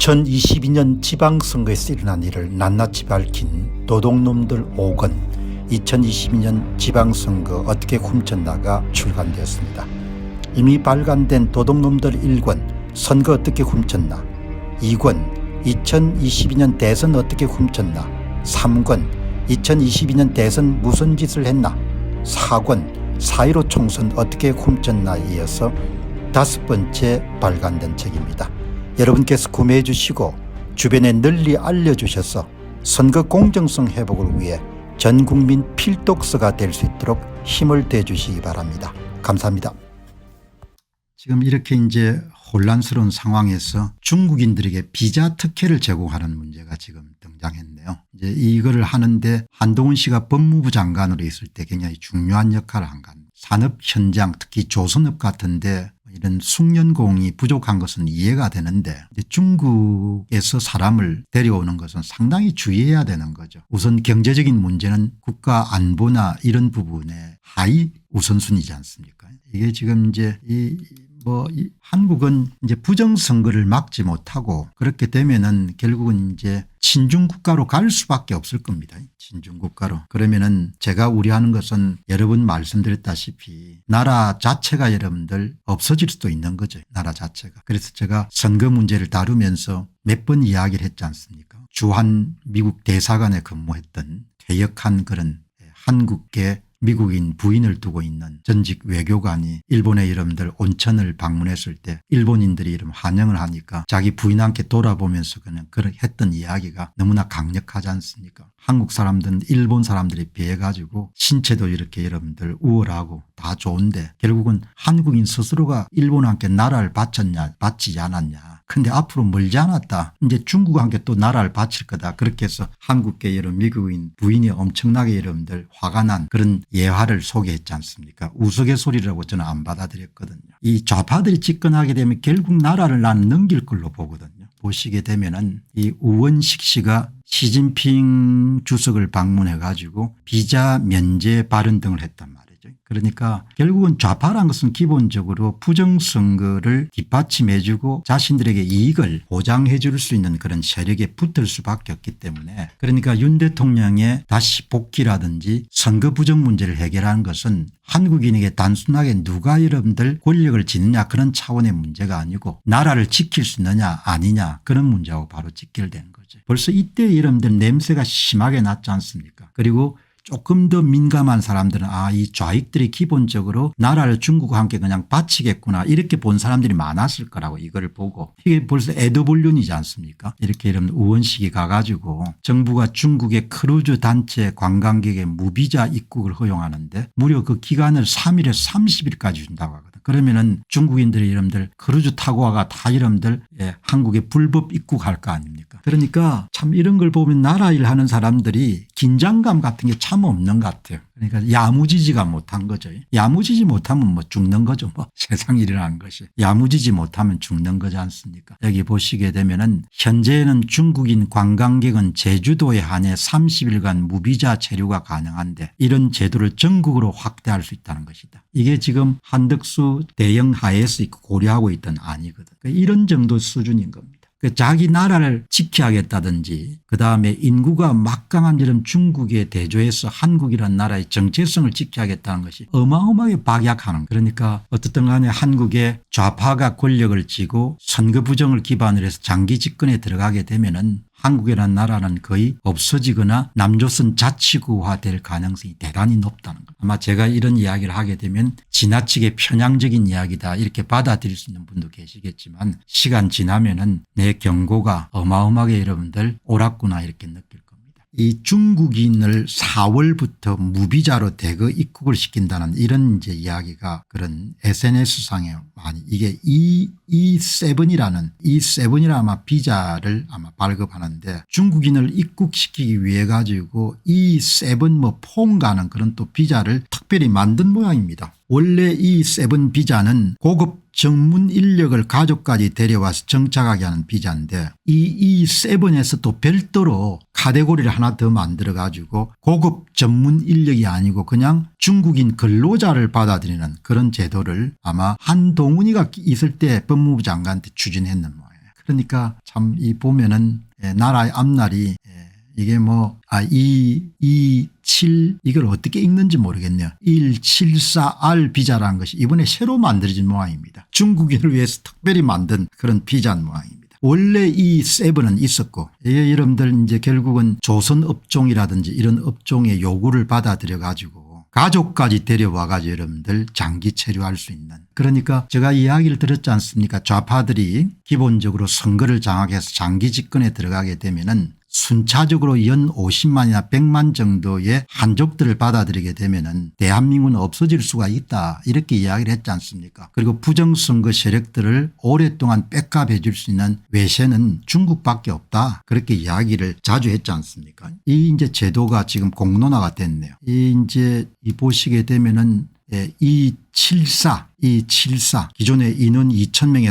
2022년 지방선거에서 일어난 일을 낱낱이 밝힌 도둑놈들 5권 2022년 지방선거 어떻게 훔쳤나가 출간되었습니다. 이미 발간된 도둑놈들 1권 선거 어떻게 훔쳤나, 2권 2022년 대선 어떻게 훔쳤나, 3권 2022년 대선 무슨 짓을 했나, 4권 4.15 총선 어떻게 훔쳤나에 이어서 5번째 발간된 책입니다. 여러분께서 구매해 주시고 주변에 널리 알려주셔서 선거 공정성 회복을 위해 전국민 필독서가 될 수 있도록 힘을 대주시기 바랍니다. 감사합니다. 지금 이렇게 이제 혼란스러운 상황에서 중국인들에게 비자 특혜를 제공하는 문제가 지금 등장했네요. 이제 이거를 하는데 한동훈 씨가 법무부 장관으로 있을 때 굉장히 중요한 역할을 한 겁니다. 산업 현장 특히 조선업 같은데 이런 숙련공이 부족한 것은 이해가 되는데 중국에서 사람을 데려오는 것은 상당히 주의해야 되는 거죠. 우선 경제적인 문제는 국가 안보나 이런 부분에 하위 우선순위지 않습니까? 이게 지금 이제 한국은 이제 부정선거를 막지 못하고 그렇게 되면은 결국은 이제 친중국가로 갈 수밖에 없을 겁니다. 친중국가로. 그러면은 제가 우려하는 것은 여러 번 말씀드렸다시피 나라 자체가 여러분들 없어질 수도 있는 거죠. 나라 자체가. 그래서 제가 선거 문제를 다루면서 몇 번 이야기를 했지 않습니까? 주한 미국 대사관에 근무했던 퇴역한 그런 한국계 미국인 부인을 두고 있는 전직 외교관이 일본의 여러분들 온천을 방문했을 때 일본인들이 이름 환영을 하니까 자기 부인한테 돌아보면서 그냥 했던 이야기가 너무나 강력하지 않습니까? 한국 사람들은 일본 사람들에 비해 가지고 신체도 이렇게 여러분들 우월하고 다 좋은데 결국은 한국인 스스로가 일본한테 나라를 바치지 않았냐. 근데 앞으로 멀지 않았다. 이제 중국한테 또 나라를 바칠 거다. 그렇게 해서 한국계 여러 미국인 부인이 엄청나게 여러분들 화가 난 그런 예화를 소개했지 않습니까? 우스갯소리라고 저는 안 받아들였거든요. 이 좌파들이 집권하게 되면 결국 나라를 나는 넘길 걸로 보거든요. 보시게 되면은 이 우원식 씨가 시진핑 주석을 방문해 가지고 비자 면제 발언 등을 했단 말이에요. 그러니까 결국은 좌파라는 것은 기본적으로 부정선거를 뒷받침해 주고 자신들에게 이익을 보장해 줄 수 있는 그런 세력에 붙을 수밖에 없기 때문에 그러니까 윤 대통령의 다시 복귀라든지 선거 부정 문제를 해결하는 것은 한국인에게 단순하게 누가 여러분들 권력을 쥐느냐 그런 차원의 문제가 아니고 나라를 지킬 수 있느냐 아니냐 그런 문제하고 바로 직결되는 거죠. 벌써 이때 여러분들 냄새가 심하게 났지 않습니까? 그리고 조금 더 민감한 사람들은 이 좌익들이 기본적으로 나라를 중국과 함께 그냥 바치겠구나 이렇게 본 사람들이 많았을 거라고 이걸 보고 이게 벌써 에드벌륜이지 않습니까? 이렇게 이런 우원식이 가가지고 정부가 중국의 크루즈 단체 관광객의 무비자 입국을 허용하는데 무려 그 기간을 3일에서 30일까지 준다고 하거든요. 그러면은 중국인들이 여러분들 크루즈 타고 와가 다 여러분들 한국에 불법 입국할 거 아닙니까? 그러니까 참 이런 걸 보면 나라 일 하는 사람들이 긴장감 같은 게 참 없는 것 같아요. 그러니까 야무지지가 못한 거죠. 야무지지 못하면 뭐 죽는 거죠. 뭐 세상 일이라는 것이. 야무지지 못하면 죽는 거지 않습니까? 여기 보시게 되면은 현재는 중국인 관광객은 제주도에 한해 30일간 무비자 체류가 가능한데 이런 제도를 전국으로 확대할 수 있다는 것이다. 이게 지금 한덕수 대형 하에서 고려하고 있던 안이거든. 그러니까 이런 정도 수준인 겁니다. 자기 나라를 지켜야겠다든지 그다음에 인구가 막강한 이런 중국에 대조해서 한국이라는 나라의 정체성을 지켜야겠다는 것이 어마어마하게 박약하는 그러니까 어떻든 간에 한국의 좌파가 권력을 쥐고 선거 부정을 기반으로 해서 장기 집권에 들어가게 되면은 한국이라는 나라는 거의 없어지거나 남조선 자치구화 될 가능성이 대단히 높다는 것. 아마 제가 이런 이야기를 하게 되면 지나치게 편향적인 이야기다 이렇게 받아들일 수 있는 분도 계시겠지만 시간 지나면은 내 경고가 어마어마하게 여러분들 옳았구나 이렇게 느낄 겁니다. 이 중국인을 4월부터 무비자로 대거 입국을 시킨다는 이런 이제 이야기가 그런 SNS상에 많이 이게 E7이라는 아마 비자를 아마 발급하는데 중국인을 입국시키기 위해 가지고 E7 퐁가는 그런 또 비자를 특별히 만든 모양입니다. 원래 E7 비자는 고급 전문 인력을 가족까지 데려와서 정착하게 하는 비자인데 이 E7에서 또 별도로 카테고리를 하나 더 만들어 가지고 고급 전문 인력이 아니고 그냥 중국인 근로자를 받아들이는 그런 제도를 아마 한동훈이가 있을 때 법무부 장관한테 추진했는 모양이에요. 그러니까 참 이 보면은 나라의 앞날이 이게 뭐 227 이걸 어떻게 읽는지 모르겠네요. 174R 비자라는 것이 이번에 새로 만들어진 모양입니다. 중국인을 위해서 특별히 만든 그런 비자 모양입니다. 원래 이 세븐은 있었고 이게 여러분들 이제 결국은 조선 업종이라든지 이런 업종의 요구를 받아들여 가지고 가족까지 데려와 가지고 여러분들 장기 체류할 수 있는, 그러니까 제가 이야기를 들었지 않습니까? 좌파들이 기본적으로 선거를 장악해서 장기 집권에 들어가게 되면은 순차적으로 연 50만이나 100만 정도의 한족들을 받아들이게 되면은 대한민국은 없어질 수가 있다, 이렇게 이야기를 했지 않습니까? 그리고 부정선거 세력들을 오랫동안 백업해 줄 수 있는 외세는 중국밖에 없다, 그렇게 이야기를 자주 했지 않습니까? 이 이제 제도가 지금 공론화가 됐네요. 이 이제 이 보시게 되면은 274 기존의 인원 2,000명에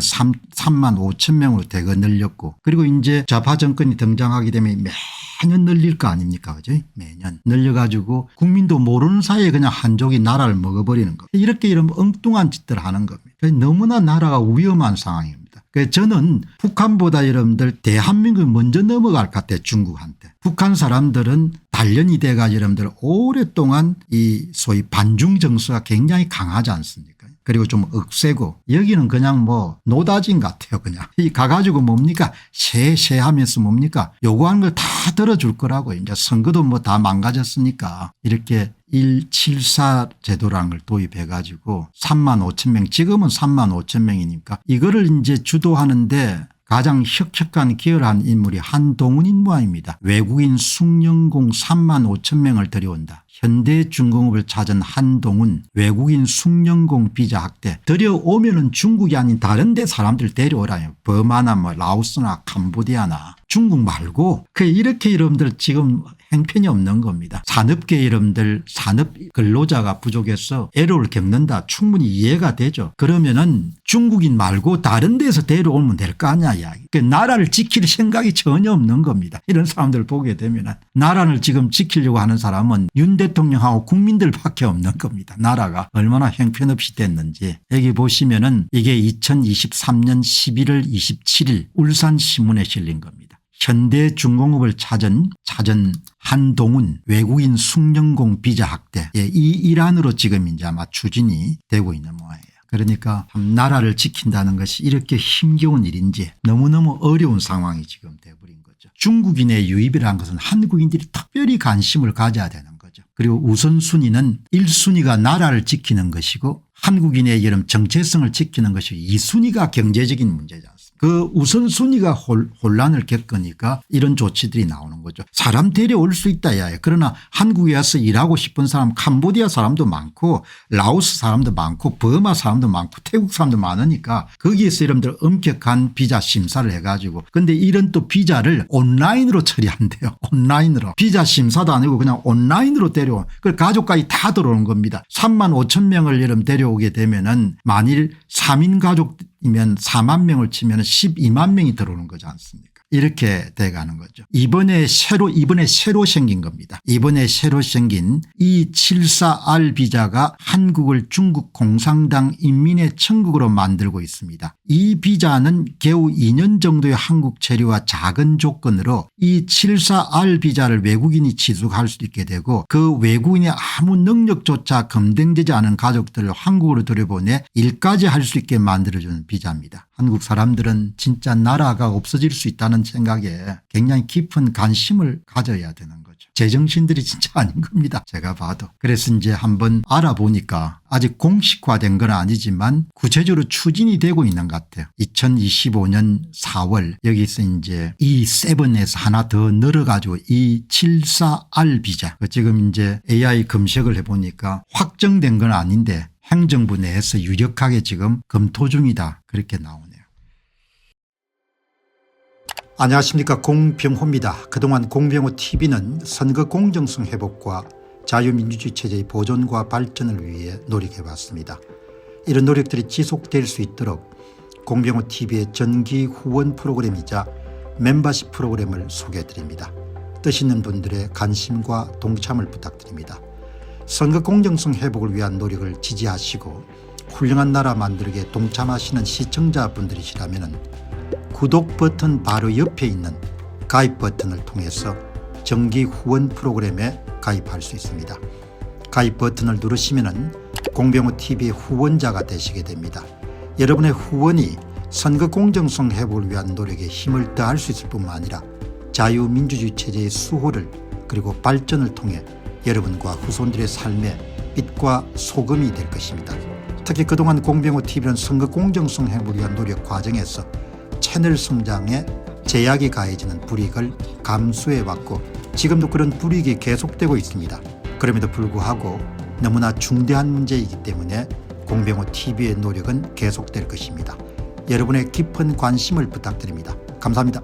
3만 5천 명으로 대거 늘렸고, 그리고 이제 좌파 정권이 등장하게 되면 매년 늘릴 거 아닙니까? 그죠? 매년 늘려가지고 국민도 모르는 사이에 그냥 한족이 나라를 먹어버리는 거. 이렇게 이런 엉뚱한 짓들을 하는 겁니다. 너무나 나라가 위험한 상황입니다. 그래서 저는 북한보다 여러분들 대한민국이 먼저 넘어갈 것 같아요. 중국한테. 북한 사람들은 단련이 돼가 여러분들 오랫동안 이 소위 반중 정서가 굉장히 강하지 않습니까? 그리고 좀 억세고, 여기는 그냥 뭐 노다진 같아요. 그냥 이 가가지고 뭡니까 쉐 하면서 뭡니까 요구하는 걸 다 들어줄 거라고. 이제 선거도 뭐 다 망가졌으니까 이렇게 174 제도라는 걸 도입해 가지고 3만 5천 명, 지금은 3만 5천 명이니까 이거를 이제 주도하는데 가장 혁혁한 기여한 인물이 한동훈 모양입니다. 외국인 숭령공 3만 5천 명을 들여온다. 현대중공업을 찾은 한동훈, 외국인 숭령공 비자 확대. 들여오면은 중국이 아닌 다른 데 사람들 데려오라요. 버마나 뭐 라오스나 캄보디아나. 중국 말고. 이렇게 여러분들 지금 행편이 없는 겁니다. 산업계 여러분들 산업 근로자가 부족해서 애로를 겪는다, 충분히 이해가 되죠. 그러면은 중국인 말고 다른 데서 데려오면 될 거 아니야 이야기. 나라를 지킬 생각이 전혀 없는 겁니다. 이런 사람들 보게 되면은 나라를 지금 지키려고 하는 사람은 윤 대통령하고 국민들밖에 없는 겁니다. 나라가 얼마나 형편없이 됐는지. 여기 보시면은 이게 2023년 11월 27일 울산신문에 실린 겁니다. 현대중공업을 찾은 한동훈, 외국인 숭령공 비자 확대. 이 일환으로 지금 이제 아마 추진이 되고 있는 모양이에요. 그러니까 나라를 지킨다는 것이 이렇게 힘겨운 일인지 너무너무 어려운 상황이 지금 돼버린 거죠. 중국인의 유입이라는 것은 한국인들이 특별히 관심을 가져야 되는 거죠. 그리고 우선순위는 1순위가 나라를 지키는 것이고 한국인의 이런 정체성을 지키는 것이고 2순위가 경제적인 문제지 않습니까? 그 우선순위가 혼란을 겪으니까 이런 조치들이 나오는 거죠. 사람 데려올 수 있다 야. 그러나 한국에 와서 일하고 싶은 사람 캄보디아 사람도 많고 라오스 사람도 많고 버마 사람도 많고 태국 사람도 많으니까 거기에서 여러분들 엄격한 비자 심사를 해가지고, 근데 이런 또 비자를 온라인으로 처리한대요. 온라인으로. 비자 심사도 아니고 그냥 온라인으로 데려온. 그 가족까지 다 들어오는 겁니다. 3만 5천 명을 여러분 데려오게 되면은 만일 3인 가족이면 4만 명을 치면 12만 명이 들어오는 거지 않습니까? 이렇게 돼가는 거죠. 이번에 새로 생긴 겁니다. 이번에 새로 생긴 이 74R 비자가 한국을 중국 공산당 인민의 천국으로 만들고 있습니다. 이 비자는 겨우 2년 정도의 한국 체류와 작은 조건으로 이 74R 비자를 외국인이 취득할 수 있게 되고, 그 외국인의 아무 능력조차 검증되지 않은 가족들을 한국으로 들여보내 일까지 할 수 있게 만들어주는 비자입니다. 한국 사람들은 진짜 나라가 없어질 수 있다는 생각에 굉장히 깊은 관심을 가져야 되는 거죠. 제정신들이 진짜 아닌 겁니다. 제가 봐도. 그래서 이제 한번 알아보니까 아직 공식화된 건 아니지만 구체적으로 추진이 되고 있는 것 같아요. 2025년 4월 여기서 이제 이 7에서 하나 더 늘어가지고 이 74R 비자. 지금 이제 AI 검색을 해보니까 확정된 건 아닌데 행정부 내에서 유력하게 지금 검토 중이다, 그렇게 나오네요. 안녕하십니까, 공병호입니다. 그동안 공병호TV는 선거 공정성 회복과 자유민주주의 체제의 보존과 발전을 위해 노력해왔습니다. 이런 노력들이 지속될 수 있도록 공병호TV의 정기 후원 프로그램이자 멤버십 프로그램을 소개해드립니다. 뜻 있는 분들의 관심과 동참을 부탁드립니다. 선거 공정성 회복을 위한 노력을 지지하시고 훌륭한 나라 만들기에 동참하시는 시청자분들이시라면 구독 버튼 바로 옆에 있는 가입 버튼을 통해서 정기 후원 프로그램에 가입할 수 있습니다. 가입 버튼을 누르시면 공병호TV의 후원자가 되시게 됩니다. 여러분의 후원이 선거 공정성 회복을 위한 노력에 힘을 더할 수 있을 뿐만 아니라 자유민주주의 체제의 수호를 그리고 발전을 통해 여러분과 후손들의 삶에 빛과 소금이 될 것입니다. 특히 그동안 공병호TV는 선거 공정성 회복을 위한 노력 과정에서 채널 성장에 제약이 가해지는 불이익을 감수해왔고 지금도 그런 불이익이 계속되고 있습니다. 그럼에도 불구하고 너무나 중대한 문제이기 때문에 공병호TV의 노력은 계속될 것입니다. 여러분의 깊은 관심을 부탁드립니다. 감사합니다.